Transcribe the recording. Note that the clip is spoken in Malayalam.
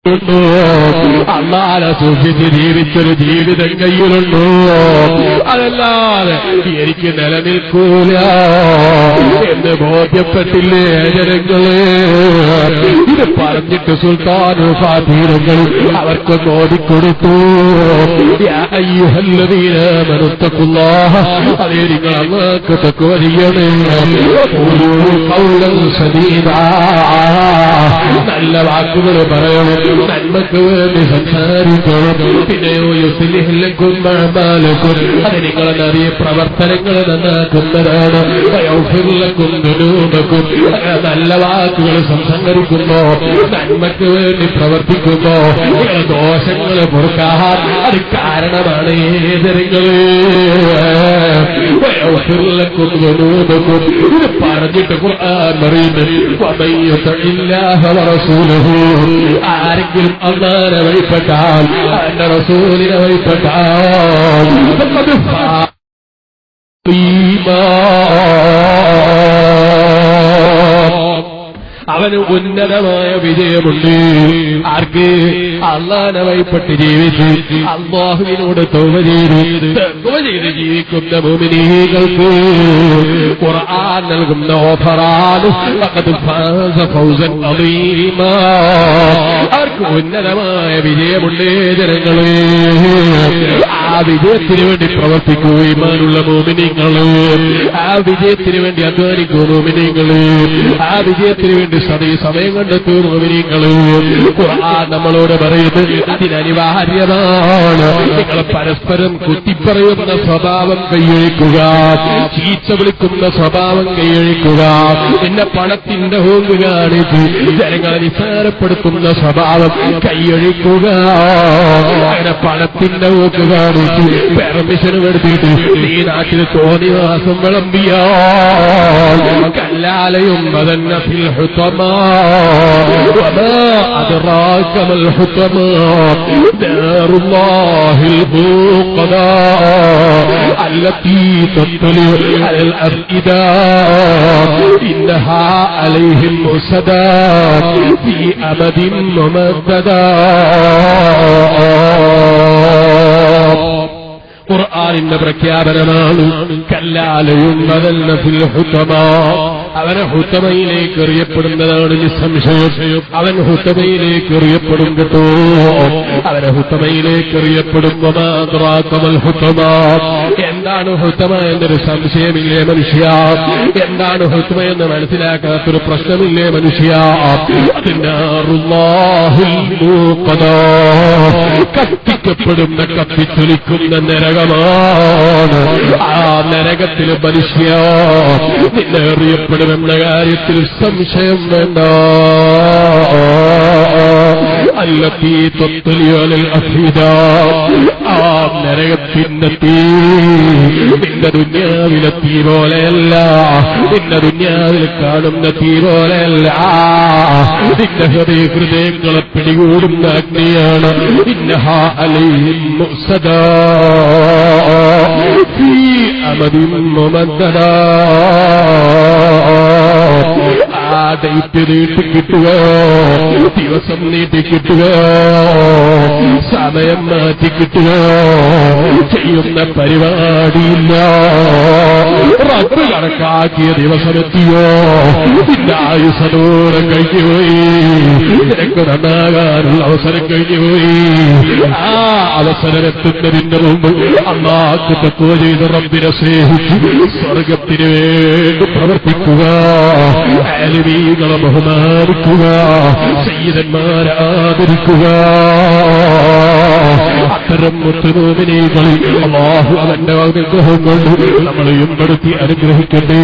അല്ലാഹുവിനെ സൂക്ഷിച്ച് ജീവിച്ചൊരു ജീവിതം കയ്യിലുണ്ടോ? അതല്ലാതെ എനിക്ക് നിലനിൽക്കൂല എന്ന് ബോധ്യപ്പെട്ടില്ലേ ജനങ്ങളെ? ഇത് പറഞ്ഞിട്ട് സുൽത്താനുൽ ഫാത്തിഹകൾ അവർക്കൊന്ന് ഓതിക്കൊടുത്തു. യാ അയ്യുഹല്ലദീന ആമനൂ തഖുല്ലാഹ, അതേ നിങ്ങൾ അല്ലാഹുവിനെ തഖ്വ ചെയ്യണേ. ഖൗലൻ സദീദാ, നല്ല വാക്കുകൾ പറയണം, നന്മക്ക് വേണ്ടി സംസാരിക്കണം. പിന്നെയോ യുസ്ലിഹ് ലക്കും അഅമാലക്കും, അത് നിങ്ങളെ നറിയ പ്രവർത്തനങ്ങൾ നന്നാക്കുന്നതാണ്. വയഗ്ഫിർ ലക്കും ദുനൂബക്കും, നല്ല വാക്കുകൾ സംസാരിക്കുമ്പോ, നന്മക്ക് വേണ്ടി പ്രവർത്തിക്കുമ്പോ നിങ്ങളെ ദോഷങ്ങൾ പൊറുക്കാൻ അത് കാരണമാണ്. ഏതരങ്ങള് വയഗ്ഫിർ ലക്കും ദുനൂബക്കും, ഇത് പറഞ്ഞിട്ട് ഖുർആൻ പറയുന്നത് വമൻ യുതിഇല്ലാഹ വറസൂലഹു, ആരെങ്കിലും അല്ലാഹുവിനെ വഴിപ്പെട്ടാൽ, അവന്റെ റസൂലിനെ വഴിപ്പെട്ടാൽ അവന് ഉന്നതമായ വിജയമുണ്ട്. ആർക്ക്? അല്ലാഹുവിനെ വഴിപ്പെട്ട് ജീവിച്ച് അല്ലാഹുവിനോട് തൗബ ചെയ്ത് ജീവിക്കുന്ന മുഅ്മിനീങ്ങൾക്ക് ഖുർആൻ നൽകുന്ന ഓഫറാണ് ഫഖദ് ഫാസ ഫൗസൻ അളീമാ. അവർക്ക് ഉന്നതമായ വിജയമുണ്ട് ജനങ്ങളെ. ആ വിജയത്തിന് വേണ്ടി പ്രവർത്തിക്കൂ ഈമാനുള്ള മുഅ്മിനീങ്ങള്, ആ വിജയത്തിന് വേണ്ടി അധ്വാനിക്കൂ മുഅ്മിനീങ്ങള്, ആ വിജയത്തിന് വേണ്ടി സമയം കണ്ടെത്തൂ മുഅ്മിനീങ്ങള്. ഖുർആൻ നമ്മളോട് പറയുന്നത് അതിനനിവാര്യമാണ്. നിങ്ങൾ പരസ്പരം കുത്തിപ്പറയുന്ന സ്വഭാവം കൈയൊഴിക്കുക, ചീച്ച വിളിക്കുന്ന സ്വഭാവം കൈയൊഴിക്കുക, പിന്നെ പണത്തിന്റെ ഹോങ്ക് കാണിച്ച് ജനങ്ങളെ നിസ്സാരപ്പെടുത്തുന്ന സ്വഭാവം കൈയൊഴിക്കുക. അങ്ങനെ പണത്തിന്റെ ഹോക്ക് കാണിച്ച് പെർമിഷൻ എടുത്തിട്ട് ഈ നാട്ടിൽ തോന്നിവാസം വിളമ്പിയാൽ കല്ലാലയും അതന്നെ ഫിൽ ഹുതമാ വമാ അദ്റാക മൽ ഹുതമാ ദാറുല്ലാഹിൽ മൂഖദാ അല്ലതീ തത്ലു അലൽ അഫ്ഇദാ ഇന്നഹാ അലൈഹിം മുസദാ ഫീ അമദിൻ മുമദ്ദദാ. ഖുർആനിന്റെ പ്രഖ്യാപനമാണ്. കല്ലാലയും ബദൽന ഫിൽ ഹുതമാ, അവനെ ഹുതമയിലേക്ക് എറിയപ്പെടുന്നതാണ് നിസ്സംശയം. അവൻ ഹുതമയിലേക്ക് എറിയപ്പെടും കേട്ടോ, അവനെ ഹുതമയിലേക്ക് എറിയപ്പെടും. വമാ അദ്റാക മൽ ഹുതമാ, എന്താണ് ഹുതമ എന്നൊരു സംശയമില്ലേ മനുഷ്യ? എന്താണ് ഹുതമ എന്ന് മനസ്സിലാക്കാത്തൊരു പ്രശ്നമില്ലേ മനുഷ്യ? നാറുല്ലാഹിൽ മൂഖദാ, കത്തിക്കപ്പെടുന്ന കത്തിച്ചൊലിക്കുന്ന നരകമാണ്. ആ നരകത്തിൽ മനുഷ്യ നിന്നെ എറിയപ്പെടുമെന്ന കാര്യത്തിൽ സംശയം വേണ്ട. അല്ലതീ തത്ലു അലൽ അഫ്ഇദാ, ആ നരകത്തിന്റെ തീ നിന്റെ ദുനിയാവിലെ തീ പോലെയല്ല, നിന്റെ ദുനിയാവിൽ കാണുന്ന തീ പോലെയല്ല. നിന്റെ ഹൃദയങ്ങളെ പിടികൂടുന്ന അഗ്നിയാണ്. ഇന്നഹാ അലൈഹിം മുഅ്സദാ ഫീ അമദിൻ മുമദ്ദദാ. ആ ഡേറ്റ് നീട്ടിക്കിട്ടുകയോ, ദിവസം നീട്ടിക്കിട്ടുകയോ, സമയം മാറ്റിക്കിട്ടുകയോ ചെയ്യുന്ന പരിപാടിയില്ല. റബ്ബ് കണക്കാക്കിയ ദിവസമെത്തിയോ, നിന്റെ ആയുസതോടെ കഴിഞ്ഞുപോയി, നിനക്ക് നന്നാകാനുള്ള അവസരം കഴിഞ്ഞുപോയി. ആ അവസരമെത്തുന്നതിന്റെ മുമ്പ് അല്ലാഹുവിനെ തഖ്വ ചെയ്ത് റബ്ബിനെ സ്നേഹിച്ച് സ്വർഗത്തിന് വേണ്ടി പ്രവർത്തിക്കുക, ആലിമീങ്ങളെ ബഹുമാനിക്കുക, സയ്യിദന്മാരെ ആദരിക്കുക. അത്തരം മുത്തുമൂമിനീകളിൽ അല്ലാഹു അവന്റെ അനുഗ്രഹം കൊണ്ട് നമ്മളെയും പെടുത്തി അനുഗ്രഹിക്കട്ടെ.